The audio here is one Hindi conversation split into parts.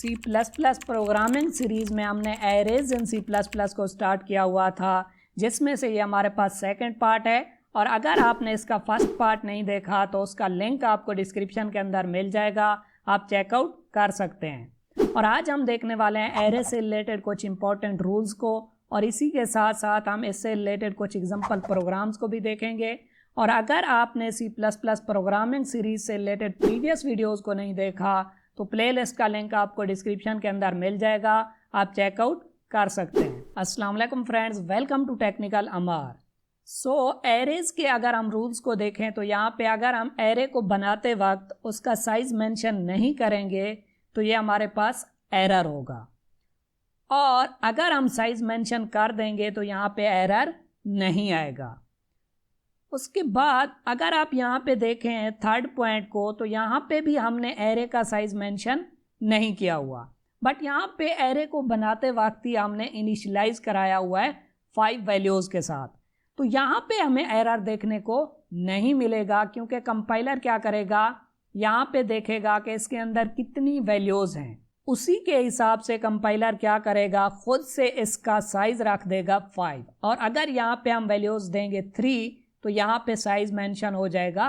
सी प्लस प्लस प्रोग्रामिंग सीरीज़ में हमने arrays in C plus plus को स्टार्ट किया हुआ था, जिसमें से ये हमारे पास सेकंड पार्ट है। और अगर आपने इसका फर्स्ट पार्ट नहीं देखा तो उसका लिंक आपको डिस्क्रिप्शन के अंदर मिल जाएगा, आप चेकआउट कर सकते हैं। और आज हम देखने वाले हैं एरे से रिलेटेड कुछ इंपॉर्टेंट रूल्स को, और इसी के साथ साथ हम इससे रिलेटेड कुछ एग्जाम्पल प्रोग्राम्स को भी देखेंगे। और अगर आपने C plus plus programming series से रिलेटेड प्रीवियस वीडियोज़ को नहीं देखा तो प्लेलिस्ट का लिंक आपको डिस्क्रिप्शन के अंदर मिल जाएगा, आप चेकआउट कर सकते हैं। अस्सलाम वालेकुम friends, welcome to technical Amar. Arrays के अगर हम रूल्स को देखें तो यहाँ पे अगर हम एरे को बनाते वक्त उसका साइज मेंशन नहीं करेंगे तो ये हमारे पास एरर होगा, और अगर हम साइज मेंशन कर देंगे तो यहाँ पे एरर नहीं आएगा। उसके बाद अगर आप यहाँ पे देखें थर्ड पॉइंट को, तो यहाँ पे भी हमने एरे का साइज मेंशन नहीं किया हुआ, बट यहाँ पे एरे को बनाते वक्त ही हमने इनिशियलाइज कराया हुआ है 5 वैल्यूज़ के साथ। तो यहाँ पे हमें एरर देखने को नहीं मिलेगा, क्योंकि कंपाइलर क्या करेगा, यहाँ पे देखेगा कि इसके अंदर कितनी वैल्यूज़ हैं, उसी के हिसाब से कंपाइलर क्या करेगा, खुद से इसका साइज रख देगा 5। और अगर यहाँ पे हम वैल्यूज़ देंगे 3 तो यहाँ पे साइज मेंशन हो जाएगा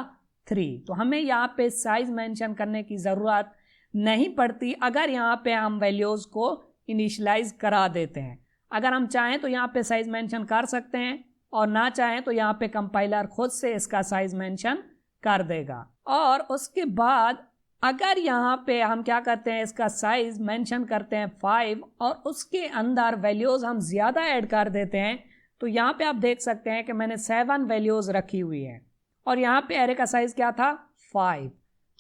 3। तो हमें यहाँ पे साइज मेंशन करने की ज़रूरत नहीं पड़ती अगर यहाँ पे हम वैल्यूज़ को इनिशियलाइज करा देते हैं। अगर हम चाहें तो यहाँ पे साइज मेंशन कर सकते हैं, और ना चाहें तो यहाँ पे कंपाइलर खुद से इसका साइज मेंशन कर देगा। और उसके बाद अगर यहाँ पे हम क्या करते हैं, इसका साइज मेंशन करते हैं 5 और उसके अंदर वैल्यूज़ हम ज़्यादा ऐड कर देते हैं, तो यहाँ पे आप देख सकते हैं कि मैंने 7 वैल्यूज़ रखी हुई है और यहाँ पे एरे का साइज़ क्या था 5।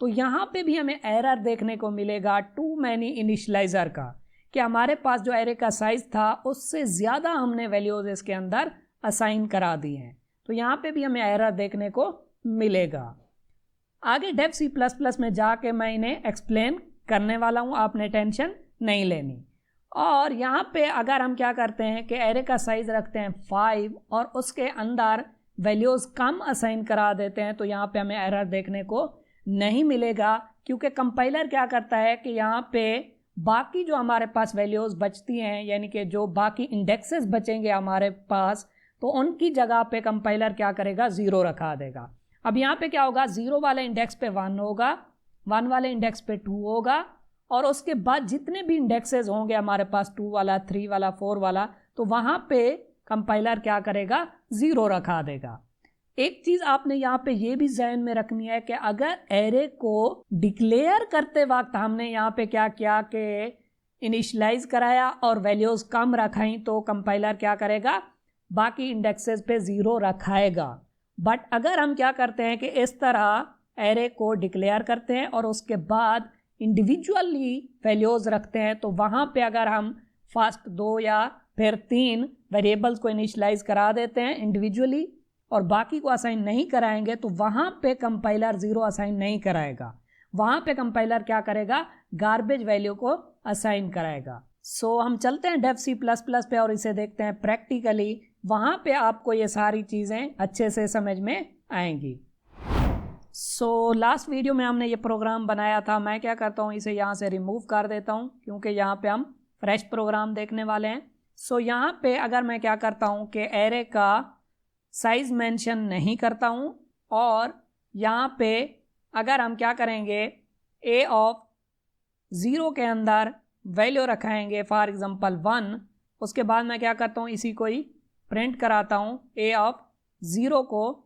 तो यहाँ पे भी हमें एरर देखने को मिलेगा टू मैनी इनिशियलाइज़र का, कि हमारे पास जो एरे का साइज़ था उससे ज़्यादा हमने वैल्यूज़ इसके अंदर असाइन करा दी हैं। तो यहाँ पे भी हमें एरर देखने को मिलेगा। आगे डेव सी प्लस प्लस में जाके मैं इन्हें एक्सप्लेन करने वाला हूँ, आपने टेंशन नहीं लेनी। और यहाँ पे अगर हम क्या करते हैं कि एरे का साइज़ रखते हैं 5 और उसके अंदर वैल्यूज़ कम असाइन करा देते हैं, तो यहाँ पे हमें एरर देखने को नहीं मिलेगा, क्योंकि कंपाइलर क्या करता है कि यहाँ पे बाकी जो हमारे पास वैल्यूज़ बचती हैं, यानी कि जो बाकी इंडेक्सेस बचेंगे हमारे पास, तो उनकी जगह पे कंपाइलर क्या करेगा, 0 रखा देगा। अब यहाँ पे क्या होगा, 0 वाले इंडेक्स पे 1 होगा, 1 वाले इंडेक्स पे 2 होगा, और उसके बाद जितने भी इंडेक्सेस होंगे हमारे पास 2 वाला, 3 वाला, 4 वाला, तो वहाँ पे कंपाइलर क्या करेगा, 0 रखा देगा। एक चीज़ आपने यहाँ पे ये भी ज़हन में रखनी है कि अगर एरे को डिक्लेयर करते वक्त हमने यहाँ पे क्या किया कि इनिशियलाइज कराया और वैल्यूज़ कम रखाई, तो कंपाइलर क्या करेगा, बाकी इंडेक्सेस पे 0 रखाएगा। बट अगर हम क्या करते हैं कि इस तरह एरे को डिक्लेयर करते हैं और उसके बाद इंडिविजुअली वैल्यूज़ रखते हैं, तो वहाँ पे अगर हम फर्स्ट 2 या फिर 3 वेरिएबल्स को इनिशियलाइज करा देते हैं इंडिविजुअली और बाकी को असाइन नहीं कराएंगे, तो वहाँ पे कंपाइलर 0 असाइन नहीं कराएगा। वहाँ पे कंपाइलर क्या करेगा, गार्बेज वैल्यू को असाइन कराएगा। हम चलते हैं डेव सी प्लस प्लस पे और इसे देखते हैं प्रैक्टिकली। वहाँ पे आपको ये सारी चीज़ें अच्छे से समझ में आएंगी। लास्ट वीडियो में हमने ये प्रोग्राम बनाया था, मैं क्या करता हूँ, इसे यहाँ से रिमूव कर देता हूँ, क्योंकि यहाँ पे हम फ्रेश प्रोग्राम देखने वाले हैं। यहाँ पे अगर मैं क्या करता हूँ कि एरे का साइज मेंशन नहीं करता हूँ, और यहाँ पे अगर हम क्या करेंगे, ए ऑफ 0 के अंदर वैल्यू रखाएंगे, फॉर एग्जांपल 1, उसके बाद मैं क्या करता हूँ, इसी को ही प्रिंट कराता हूँ ए ऑफ 0 को।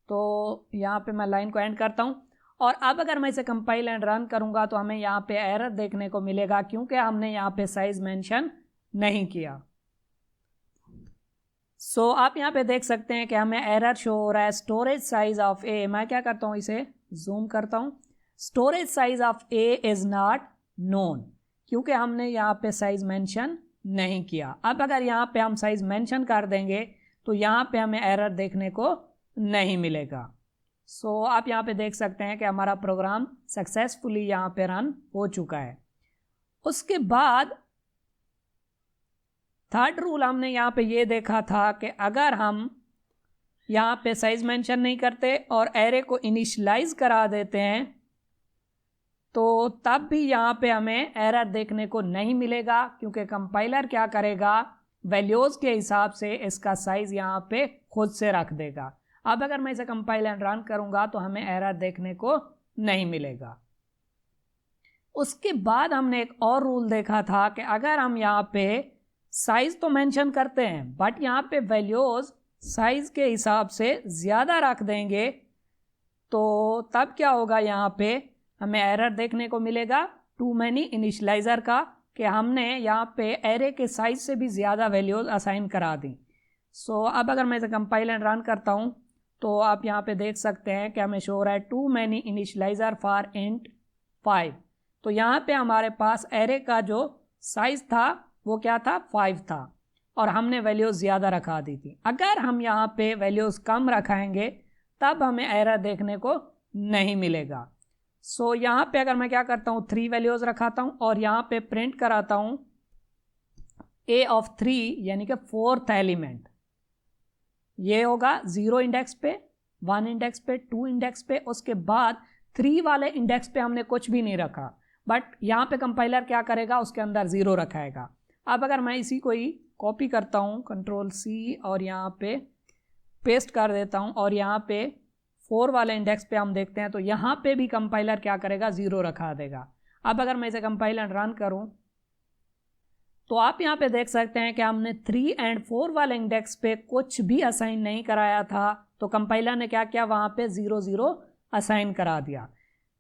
तो यहाँ पे मैं लाइन को एंड करता हूँ, और अब अगर मैं इसे कंपाइल एंड रन करूँगा तो हमें यहाँ पे एरर देखने को मिलेगा, क्योंकि हमने यहाँ पे साइज मेंशन नहीं किया। आप यहाँ पे देख सकते हैं कि हमें एरर शो हो रहा है, स्टोरेज साइज ऑफ ए। मैं क्या करता हूँ, इसे जूम करता हूँ, storage size of A is not known, क्योंकि हमने यहाँ पे साइज मेंशन नहीं किया। अब अगर यहाँ पे हम साइज मेंशन कर देंगे तो यहाँ पे हमें एरर देखने को नहीं मिलेगा। आप यहाँ पे देख सकते हैं कि हमारा प्रोग्राम सक्सेसफुली यहाँ पे रन हो चुका है। उसके बाद थर्ड रूल हमने यहाँ पे ये देखा था कि अगर हम यहाँ पे साइज मेंशन नहीं करते और एरे को इनिशियलाइज करा देते हैं तो तब भी यहाँ पे हमें एरर देखने को नहीं मिलेगा, क्योंकि कंपाइलर क्या करेगा, वैल्यूज़ के हिसाब से इसका साइज़ यहाँ पे खुद से रख देगा। अब अगर मैं इसे कंपाइल एंड रन करूँगा तो हमें एरर देखने को नहीं मिलेगा। उसके बाद हमने एक और रूल देखा था कि अगर हम यहाँ पे साइज़ तो मेंशन करते हैं बट यहाँ पे वैल्यूज़ साइज़ के हिसाब से ज़्यादा रख देंगे तो तब क्या होगा, यहाँ पे हमें एरर देखने को मिलेगा टू मैनी इनिशियलाइज़र का, कि हमने यहाँ पे एरे के साइज़ से भी ज़्यादा वैल्यूज़ असाइन करा दी। सो अब अगर मैं इसे कंपाइल एंड रन करता हूँ तो आप यहाँ पे देख सकते हैं कि हमें शो हो रहा है टू मैनी इनिशियलाइज़र फॉर इंट 5। तो यहाँ पे हमारे पास एरे का जो साइज़ था वो क्या था, 5 था, और हमने वैल्यूज़ ज़्यादा रखा दी थी। अगर हम यहाँ पे वैल्यूज़ कम रखाएंगे तब हमें एरर देखने को नहीं मिलेगा। सो यहाँ पे अगर मैं क्या करता हूँ, 3 वैल्यूज़ रखाता हूँ और यहाँ पे प्रिंट कराता हूँ a ऑफ 3 यानी कि 4th एलिमेंट, ये होगा 0 इंडेक्स पे, 1 इंडेक्स पे, 2 इंडेक्स पे, उसके बाद 3 वाले इंडेक्स पे हमने कुछ भी नहीं रखा, बट यहाँ पे कंपाइलर क्या करेगा, उसके अंदर 0 रखाएगा। अब अगर मैं इसी को ही कॉपी करता हूँ Ctrl+C और यहाँ पे पेस्ट कर देता हूँ और यहाँ पे 4 वाले इंडेक्स पे हम देखते हैं तो यहाँ पे भी कंपाइलर क्या करेगा, 0 रखा देगा। अब अगर मैं इसे कंपाइल एंड रन करूँ तो आप यहाँ पे देख सकते हैं कि हमने 3 एंड 4 वाले इंडेक्स पे कुछ भी असाइन नहीं कराया था, तो कंपाइलर ने क्या किया, वहाँ पे 0 0 असाइन करा दिया।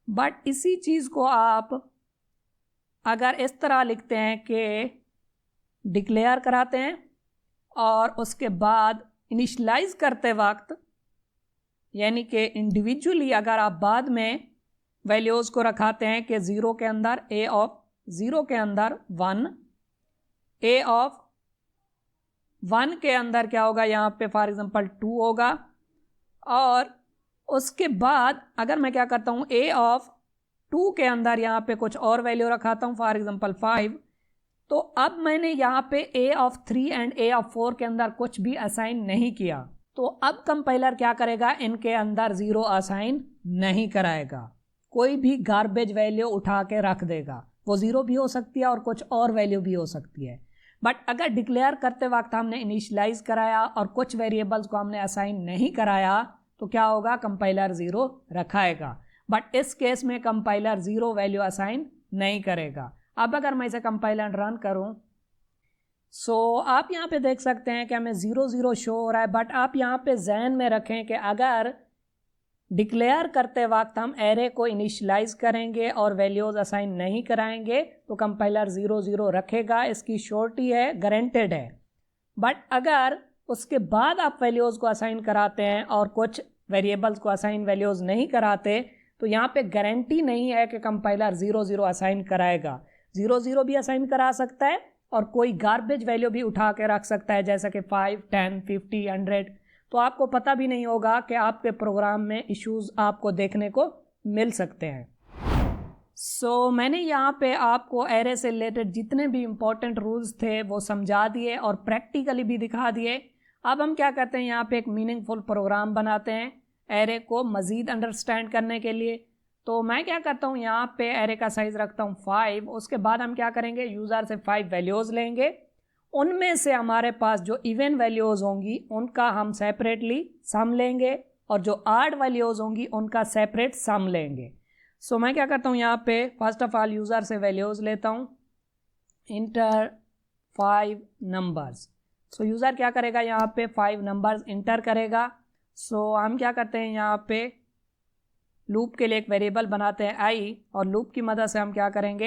बट इसी चीज़ को आप अगर इस तरह लिखते हैं कि डिक्लेयर कराते हैं और उसके बाद इनिशलाइज करते वक्त, यानी कि इंडिविजुअली अगर आप बाद में वैल्यूज़ को रखाते हैं कि 0 के अंदर a ऑफ 0 के अंदर 1, a ऑफ 1 के अंदर क्या होगा, यहाँ पे फॉर एग्जांपल 2 होगा, और उसके बाद अगर मैं क्या करता हूँ a ऑफ 2 के अंदर यहाँ पे कुछ और वैल्यू रखाता हूँ फॉर एग्जांपल 5, तो अब मैंने यहाँ पे a of 3 and a of 4 के अंदर कुछ भी असाइन नहीं किया, तो अब कंपाइलर क्या करेगा, इनके अंदर 0 असाइन नहीं कराएगा, कोई भी गार्बेज वैल्यू उठा के रख देगा। वो 0 भी हो सकती है और कुछ और वैल्यू भी हो सकती है। बट अगर डिक्लेयर करते वक्त हमने इनिशियलाइज कराया और कुछ वेरिएबल्स को हमने असाइन नहीं कराया तो क्या होगा, कंपाइलर 0 रखाएगा। बट इस केस में कंपाइलर 0 वैल्यू असाइन नहीं करेगा। अब अगर मैं इसे कंपाइल एंड रन करूं सो आप यहाँ पे देख सकते हैं कि हमें 0 0 शो हो रहा है, बट आप यहाँ पे ज़हन में रखें कि अगर डिक्लेयर करते वक्त हम एरे को इनिशियलाइज करेंगे और वैल्यूज़ असाइन नहीं कराएंगे तो कंपाइलर 0 0 रखेगा, इसकी श्योरिटी है, गारंटेड है। बट अगर उसके बाद आप वैल्यूज़ को असाइन कराते हैं और कुछ वेरिएबल्स को असाइन वैल्यूज़ नहीं कराते तो यहाँ पे गारंटी नहीं है कि कंपाइलर 0 0 असाइन कराएगा। 0 0 भी असाइन करा सकता है और कोई गार्बेज वैल्यू भी उठा के रख सकता है, जैसा कि 5, 10, 50, 100, तो आपको पता भी नहीं होगा कि आपके प्रोग्राम में इश्यूज़ आपको देखने को मिल सकते हैं। सो मैंने यहाँ पे आपको एरे से रिलेटेड जितने भी इम्पोर्टेंट रूल्स थे वो समझा दिए और प्रैक्टिकली भी दिखा दिए। अब हम क्या करते हैं, यहाँ पे एक मीनिंगफुल प्रोग्राम बनाते हैं एरे को मज़ीद अंडरस्टैंड करने के लिए। तो मैं क्या करता हूँ, यहाँ पे एरे का साइज़ रखता हूँ 5, उसके बाद हम क्या करेंगे, यूज़र से 5 वैल्यूज़ लेंगे, उनमें से हमारे पास जो इवन वैल्यूज़ होंगी उनका हम सेपरेटली सम लेंगे और जो आड वैल्यूज़ होंगी उनका सेपरेट सम लेंगे। सो मैं क्या करता हूँ, यहाँ पे फर्स्ट ऑफ ऑल यूज़र से वैल्यूज़ लेता हूँ, इंटर 5 नंबर्स। सो यूज़र क्या करेगा, यहाँ पे 5 नंबर्स इंटर करेगा। सो हम क्या करते हैं, यहाँ पे लूप के लिए एक वेरिएबल बनाते हैं आई, और लूप की मदद से हम क्या करेंगे,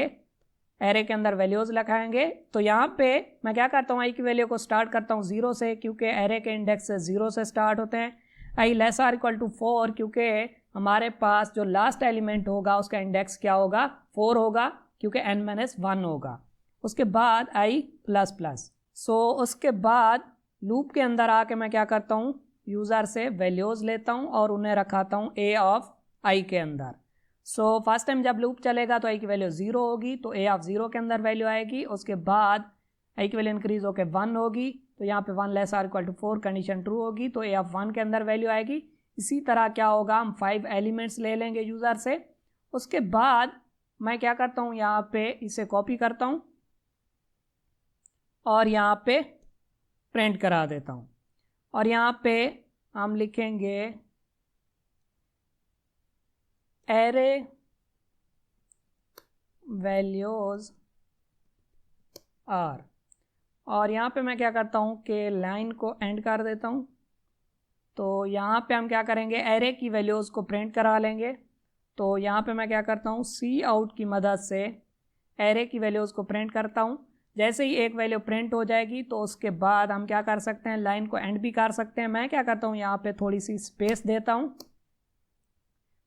एरे के अंदर वैल्यूज़ लगाएंगे। तो यहाँ पे मैं क्या करता हूँ, आई की वैल्यू को स्टार्ट करता हूँ 0 से, क्योंकि एरे के इंडेक्स 0 से स्टार्ट होते हैं। आई लेस आर इक्वल टू 4, क्योंकि हमारे पास जो लास्ट एलिमेंट होगा उसका इंडेक्स क्या होगा, 4 होगा, क्योंकि n-1 होगा। उसके बाद आई प्लस प्लस। सो उसके बाद लूप के अंदर आके मैं क्या करता हूँ, यूज़र से वैल्यूज़ लेता हूँ और उन्हें रखाता हूँ a ऑफ आई के अंदर। सो फर्स्ट टाइम जब लूप चलेगा तो आई की वैल्यू 0 होगी, तो a ऑफ 0 के अंदर वैल्यू आएगी। उसके बाद आई की वैल्यू इंक्रीज होकर 1 होगी, तो यहाँ पे 1 less or equal to 4 condition true होगी, तो a ऑफ 1 के अंदर वैल्यू आएगी। इसी तरह क्या होगा, हम 5 एलिमेंट्स ले लेंगे यूज़र से। उसके बाद मैं क्या करता हूँ, यहाँ पे इसे कॉपी करता हूँ और यहाँ पे प्रिंट करा देता हूँ। और यहाँ पे हम लिखेंगे एरे वैल्यूज आर, और यहाँ पे मैं क्या करता हूँ कि लाइन को एंड कर देता हूँ। तो यहाँ पे हम क्या करेंगे, एरे की वैल्यूज़ को प्रिंट करा लेंगे। तो यहाँ पे मैं क्या करता हूँ, सी आउट की मदद से एरे की वैल्यूज़ को प्रिंट करता हूँ। जैसे ही एक वैल्यू प्रिंट हो जाएगी तो उसके बाद हम क्या कर सकते हैं, लाइन को एंड भी कर सकते हैं। मैं क्या करता हूँ, यहाँ पे थोड़ी सी स्पेस देता हूँ।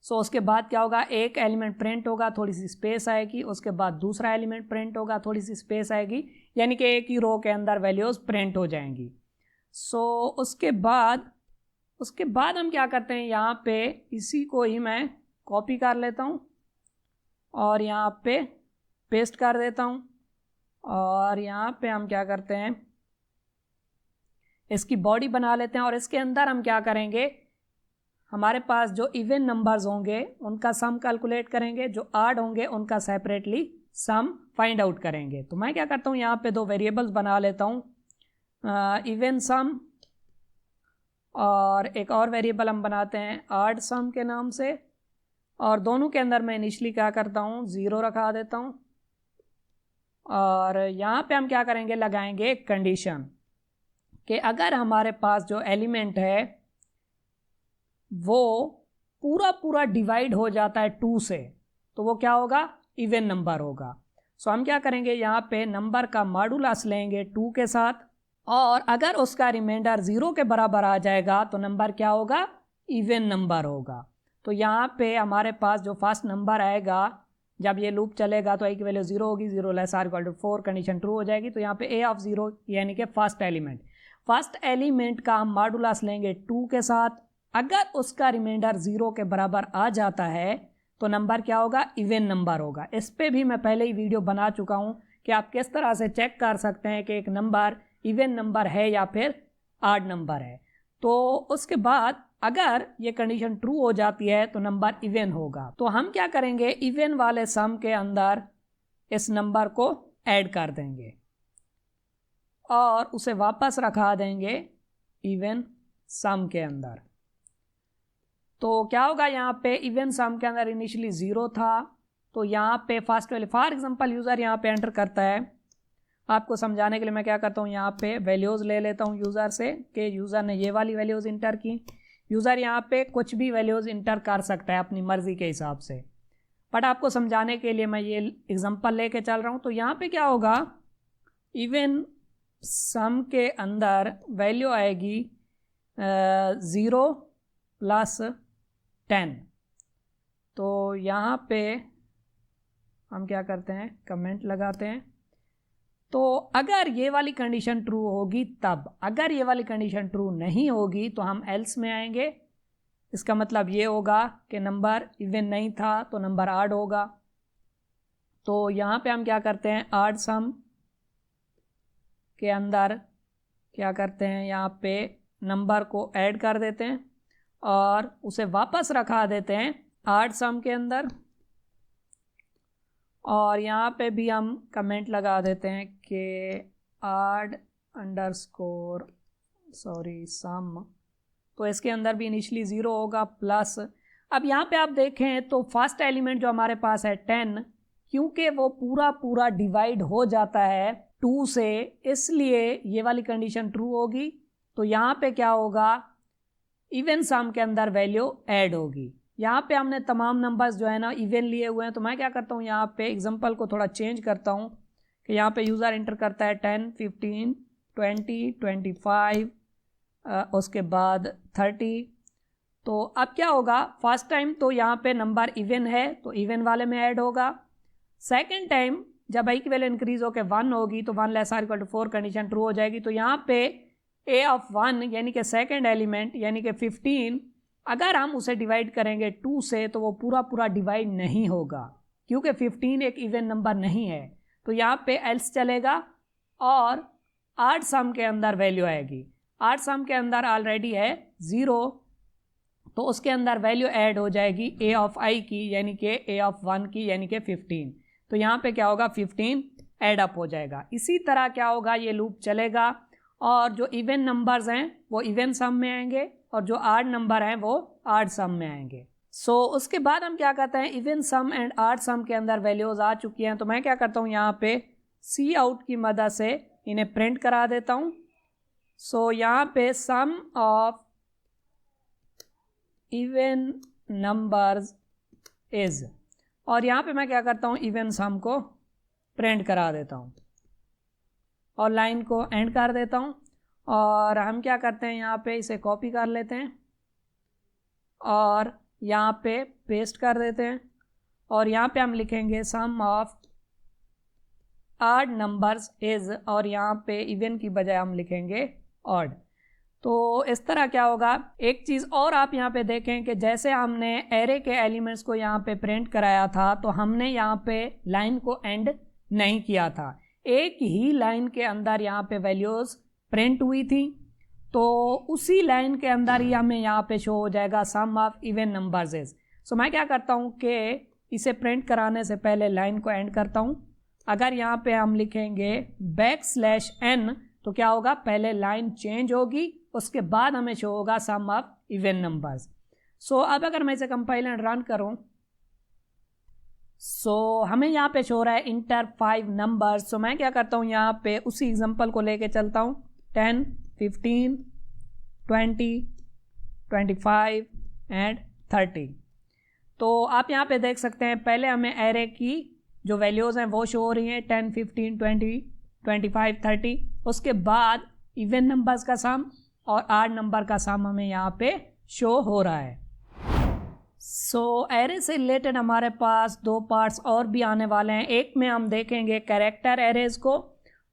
सो उसके बाद क्या होगा, एक एलिमेंट प्रिंट होगा, थोड़ी सी स्पेस आएगी, उसके बाद दूसरा एलिमेंट प्रिंट होगा, थोड़ी सी स्पेस आएगी, यानी कि एक ही रो के अंदर वैल्यूज़ प्रिंट हो जाएंगी। सो उसके बाद हम क्या करते हैं, यहाँ पे इसी को ही मैं कॉपी कर लेता हूँ और यहाँ पे पेस्ट कर देता हूँ। और यहाँ पे हम क्या करते हैं, इसकी बॉडी बना लेते हैं और इसके अंदर हम क्या करेंगे, हमारे पास जो इवन नंबर्स होंगे उनका सम कैलकुलेट करेंगे, जो आड होंगे उनका सेपरेटली सम फाइंड आउट करेंगे। तो मैं क्या करता हूँ, यहाँ पे दो वेरिएबल्स बना लेता हूँ, इवन सम, और एक और वेरिएबल हम बनाते हैं आड सम के नाम से। और दोनों के अंदर मैं इनिशियली क्या करता हूँ, 0 रखा देता हूँ। और यहाँ पे हम क्या करेंगे, लगाएंगे एक कंडीशन कि अगर हमारे पास जो एलिमेंट है वो पूरा डिवाइड हो जाता है 2 से, तो वो क्या होगा, इवन नंबर होगा। सो हम क्या करेंगे, यहाँ पे नंबर का मॉडुलस लेंगे 2 के साथ, और अगर उसका रिमाइंडर 0 के बराबर आ जाएगा तो नंबर क्या होगा, इवन नंबर होगा। तो यहाँ पे हमारे पास जो फर्स्ट नंबर आएगा, जब ये लूप चलेगा तो a की वैल्यू 0 होगी, 0 less or equal to 4, condition true हो जाएगी। तो यहाँ पे a ऑफ 0 यानी कि फर्स्ट एलिमेंट का हम मॉडुलस लेंगे 2 के साथ। अगर उसका रिमाइंडर 0 के बराबर आ जाता है तो नंबर क्या होगा, इवन नंबर होगा। इस पर भी मैं पहले ही वीडियो बना चुका हूँ कि आप किस तरह से चेक कर सकते हैं कि एक नंबर इवन नंबर है या फिर आड नंबर है। तो उसके बाद अगर ये कंडीशन ट्रू हो जाती है तो नंबर इवन होगा। तो हम क्या करेंगे, इवन वाले सम के अंदर इस नंबर को ऐड कर देंगे और उसे वापस रखा देंगे इवन सम के अंदर। तो क्या होगा, यहाँ पे इवन सम के अंदर इनिशियली 0 था, तो यहाँ पे first value, for example user यहाँ पे एंटर करता है। आपको समझाने के लिए मैं क्या करता हूँ, यहाँ पे वैल्यूज़ ले लेता हूँ यूज़र से कि यूज़र ने ये वाली वैल्यूज़ इंटर की। यूज़र यहाँ पे कुछ भी वैल्यूज़ इंटर कर सकता है अपनी मर्ज़ी के हिसाब से, बट आपको समझाने के लिए मैं ये एग्जांपल लेके चल रहा हूँ। तो यहाँ पे क्या होगा, इवन सम के अंदर वैल्यू आएगी 0 प्लस 10। तो यहाँ पे हम क्या करते हैं, कमेंट लगाते हैं। तो अगर ये वाली कंडीशन ट्रू होगी तब, अगर ये वाली कंडीशन ट्रू नहीं होगी तो हम एल्स में आएंगे। इसका मतलब ये होगा कि नंबर इवन नहीं था तो नंबर आड होगा। तो यहाँ पे हम क्या करते हैं, आड सम के अंदर क्या करते हैं, यहाँ पे नंबर को ऐड कर देते हैं और उसे वापस रखा देते हैं आड सम के अंदर। और यहाँ पे भी हम कमेंट लगा देते हैं कि आड अंडरस्कोर सम, तो इसके अंदर भी इनिशियली 0 होगा प्लस। अब यहाँ पे आप देखें तो फर्स्ट एलिमेंट जो हमारे पास है 10, क्योंकि वो पूरा डिवाइड हो जाता है 2 से, इसलिए ये वाली कंडीशन ट्रू होगी। तो यहाँ पे क्या होगा, इवन सम के अंदर वैल्यू ऐड होगी। यहाँ पे हमने तमाम नंबर्स जो है ना इवन लिए हुए हैं। तो मैं क्या करता हूँ, यहाँ पे एग्जांपल को थोड़ा चेंज करता हूँ कि यहाँ पे यूज़र इंटर करता है 10, 15, 20, 25, उसके बाद 30। तो अब क्या होगा, फर्स्ट टाइम तो यहाँ पे नंबर इवन है तो इवन वाले में ऐड होगा। सेकेंड टाइम जब आई की वैल्यू इंक्रीज होकर 1 होगी तो 1 less or equal to 4 condition true हो जाएगी। तो यहाँ पे a ऑफ 1 यानी कि सेकेंड एलिमेंट यानी कि 15, अगर हम उसे डिवाइड करेंगे 2 से तो वो पूरा डिवाइड नहीं होगा, क्योंकि 15 एक इवन नंबर नहीं है। तो यहाँ पे एल्स चलेगा और आड सम के अंदर वैल्यू आएगी। आड सम के अंदर ऑलरेडी है 0, तो उसके अंदर वैल्यू ऐड हो जाएगी a ऑफ i की यानी कि a ऑफ 1 की यानी कि 15। तो यहाँ पे क्या होगा 15 ऐड अप हो जाएगा। इसी तरह क्या होगा ये लूप चलेगा और जो इवन नंबर्स हैं वो इवन सम में आएंगे और जो आड नंबर हैं वो आड सम में आएंगे। सो उसके बाद हम क्या करते हैं, इवन सम एंड आड सम के अंदर वैल्यूज आ चुकी हैं तो मैं क्या करता हूँ यहाँ पे सी आउट की मदद से इन्हें प्रिंट करा देता हूँ। सो यहाँ पे सम ऑफ इवन नंबर्स इज, और यहाँ पे मैं क्या करता हूँ इवन सम को प्रिंट करा देता हूँ और लाइन को एंड कर देता हूँ। और हम क्या करते हैं यहाँ पे इसे कॉपी कर लेते हैं और यहाँ पे पेस्ट कर देते हैं और यहाँ पे हम लिखेंगे सम ऑफ आड नंबर्स इज, और यहाँ पे इवन की बजाय हम लिखेंगे ऑड। तो इस तरह क्या होगा, एक चीज़ और आप यहाँ पे देखें कि जैसे हमने एरे के एलिमेंट्स को यहाँ पे प्रिंट कराया था तो हमने यहाँ पे लाइन को एंड नहीं किया था, एक ही लाइन के अंदर यहाँ पे वैल्यूज़ प्रिंट हुई थी। तो उसी लाइन के अंदर ही हमें यहाँ पे शो हो जाएगा सम ऑफ इवन नंबर्स इज। सो मैं क्या करता हूँ कि इसे प्रिंट कराने से पहले लाइन को एंड करता हूँ। अगर यहाँ पे हम लिखेंगे \n तो क्या होगा, पहले लाइन चेंज होगी उसके बाद हमें शो होगा सम ऑफ इवन नंबर्स। सो अब अगर मैं इसे कंपाइल एंड रन करूँ सो हमें यहाँ पे शो रहा है इंटर 5 नंबर्स। सो मैं क्या करता हूँ यहाँ पे उसी एग्जांपल को लेके चलता हूँ 10, 15, 20, 25 एंड 30। तो आप यहाँ पे देख सकते हैं पहले हमें एरे की जो वैल्यूज़ हैं वो शो हो रही हैं 10, 15, 20, 25, 30। उसके बाद इवन नंबर्स का सम और आड नंबर का सम हमें यहाँ पे शो हो रहा है। सो एरे से रिलेटेड हमारे पास 2 पार्ट्स और भी आने वाले हैं। एक में हम देखेंगे कैरेक्टर एरेज को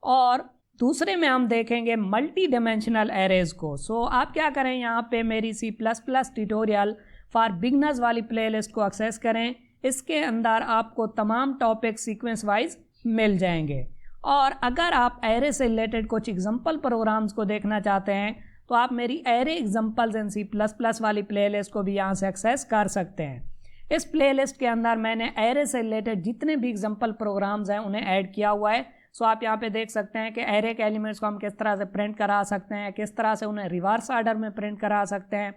और दूसरे में हम देखेंगे मल्टी डिमेंशनल एरेज को। सो आप क्या करें, यहाँ पे मेरी C++ ट्यूटोरियल फॉर बिगनर्स वाली प्लेलिस्ट को एक्सेस करें। इसके अंदर आपको तमाम टॉपिक सीक्वेंस वाइज मिल जाएंगे। और अगर आप एरे से रिलेटेड कुछ एग्जांपल प्रोग्राम्स को देखना चाहते हैं तो आप मेरी एरे एग्जांपल्स इन C++ वाली प्लेलिस्ट को भी यहाँ से एक्सेस कर सकते हैं। इस प्लेलिस्ट के अंदर मैंने एरे से रिलेटेड जितने भी एग्जांपल प्रोग्राम्स हैं उन्हें ऐड किया हुआ है। सो आप यहाँ पे देख सकते हैं कि एरे के एलिमेंट्स को हम किस तरह से प्रिंट करा सकते हैं, किस तरह से उन्हें रिवर्स ऑर्डर में प्रिंट करा सकते हैं,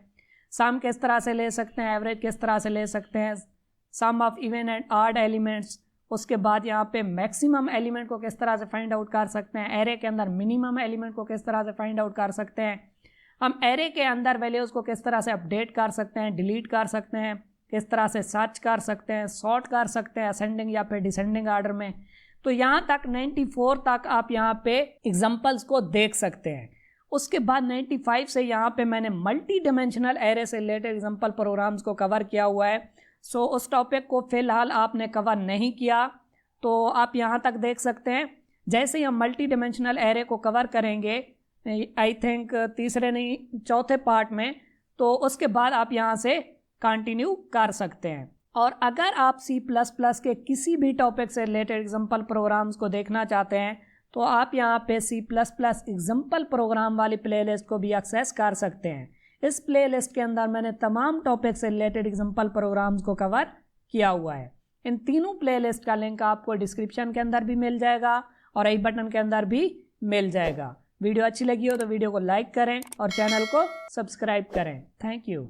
सम किस तरह से ले सकते हैं, एवरेज किस तरह से ले सकते हैं, sum of even and odd elements. उसके बाद यहाँ पे मैक्सिमम एलिमेंट को किस तरह से फाइंड आउट कर सकते हैं, एरे के अंदर मिनिमम एलिमेंट को किस तरह से फाइंड आउट कर सकते हैं, हम एरे के अंदर वैल्यूज़ को किस तरह से अपडेट कर सकते हैं, डिलीट कर सकते हैं, किस तरह से सर्च कर सकते हैं, सॉर्ट कर सकते हैं असेंडिंग या फिर डिसेंडिंग ऑर्डर में। तो यहाँ तक 94 तक आप यहाँ पे एग्जांपल्स को देख सकते हैं। उसके बाद 95 से यहाँ पे मैंने मल्टी डिमेंशनल एरे से रिलेटेड एग्जांपल प्रोग्राम्स को कवर किया हुआ है। सो उस टॉपिक को फ़िलहाल आपने कवर नहीं किया तो आप यहाँ तक देख सकते हैं। जैसे ही हम मल्टी डिमेंशनल एरे को कवर करेंगे आई थिंक तीसरे नहीं चौथे पार्ट में, तो उसके बाद आप यहाँ से कंटिन्यू कर सकते हैं। और अगर आप C++ के किसी भी टॉपिक से रिलेटेड एग्जांपल प्रोग्राम्स को देखना चाहते हैं तो आप यहाँ पे C++ एग्जांपल प्रोग्राम वाली प्लेलिस्ट को भी एक्सेस कर सकते हैं। इस प्लेलिस्ट के अंदर मैंने तमाम टॉपिक से रिलेटेड एग्जांपल प्रोग्राम्स को कवर किया हुआ है। इन तीनों प्लेलिस्ट का लिंक आपको डिस्क्रिप्शन के अंदर भी मिल जाएगा और आई बटन के अंदर भी मिल जाएगा। वीडियो अच्छी लगी हो तो वीडियो को लाइक करें और चैनल को सब्सक्राइब करें। Thank you.